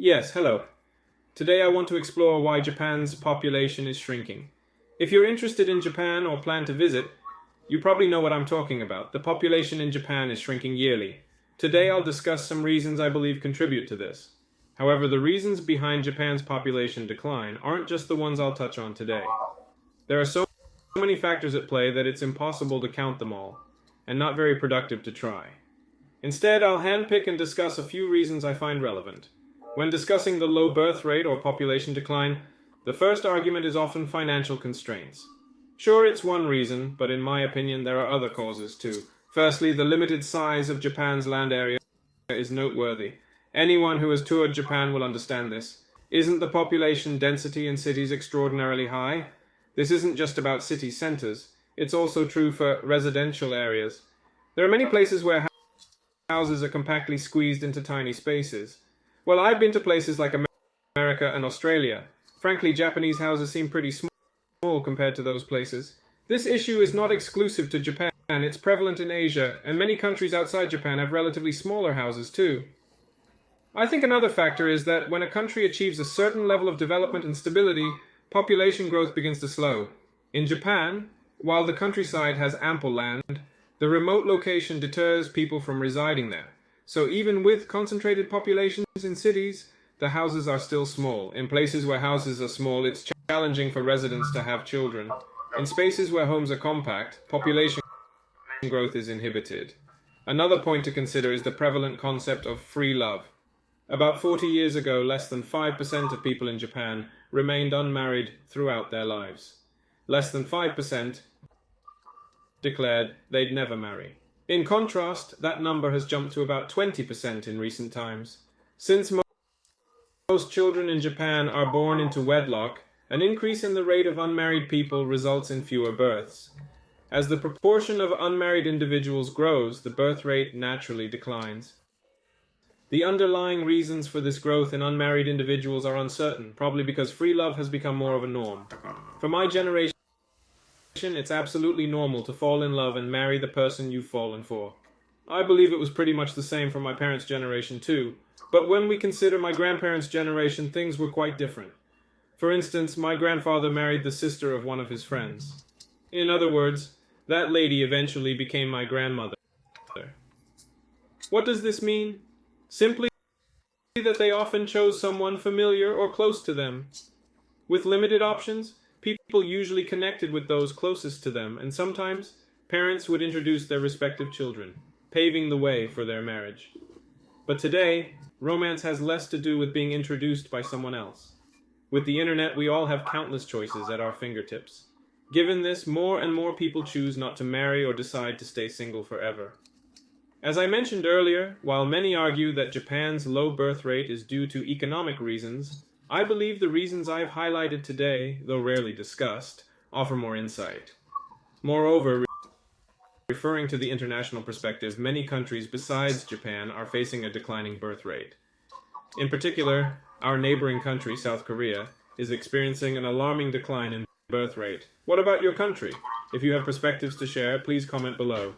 Yes, hello. Today I want to explore why Japan's population is shrinking. If you're interested in Japan or plan to visit, you probably know what I'm talking about. The population in Japan is shrinking yearly. Today I'll discuss some reasons I believe contribute to this. However, the reasons behind Japan's population decline aren't just the ones I'll touch on today. There are so many factors at play that it's impossible to count them all, and not very productive to try. Instead, I'll handpick and discuss a few reasons I find relevant. When discussing the low birth rate or population decline, the first argument is often financial constraints. Sure, it's one reason, but in my opinion there are other causes too. Firstly, the limited size of Japan's land area is noteworthy. Anyone who has toured Japan will understand this. Isn't the population density in cities extraordinarily high? This isn't just about city centers, it's also true for residential areas. There are many places where houses are compactly squeezed into tiny spaces. Well, I've been to places like America and Australia. Frankly, Japanese houses seem pretty small compared to those places. This issue is not exclusive to Japan, it's prevalent in Asia, and many countries outside Japan have relatively smaller houses too. I think another factor is that when a country achieves a certain level of development and stability, population growth begins to slow. In Japan, while the countryside has ample land, the remote location deters people from residing there. So even with concentrated populations in cities, the houses are still small. In places where houses are small, it's challenging for residents to have children. In spaces where homes are compact, population growth is inhibited. Another point to consider is the prevalent concept of free love. About 40 years ago, less than 5% of people in Japan remained unmarried throughout their lives. Less than 5% declared they'd never marry. In contrast, that number has jumped to about 20% in recent times. Since most children in Japan are born into wedlock, an increase in the rate of unmarried people results in fewer births. As the proportion of unmarried individuals grows, the birth rate naturally declines. The underlying reasons for this growth in unmarried individuals are uncertain, probably because free love has become more of a norm. For my generation, it's absolutely normal to fall in love and marry the person you've fallen for. I believe it was pretty much the same for my parents' generation too, but when we consider my grandparents' generation, things were quite different. For instance, my grandfather married the sister of one of his friends. In other words, that lady eventually became my grandmother. What does this mean? Simply that they often chose someone familiar or close to them. With limited options, people usually connected with those closest to them, and sometimes parents would introduce their respective children, paving the way for their marriage. But today, romance has less to do with being introduced by someone else. With the internet, we all have countless choices at our fingertips. Given this, more and more people choose not to marry or decide to stay single forever. As I mentioned earlier, while many argue that Japan's low birth rate is due to economic reasons, I believe the reasons I have highlighted today, though rarely discussed, offer more insight. Moreover, referring to the international perspective, many countries besides Japan are facing a declining birth rate. In particular, our neighboring country, South Korea, is experiencing an alarming decline in birth rate. What about your country? If you have perspectives to share, please comment below.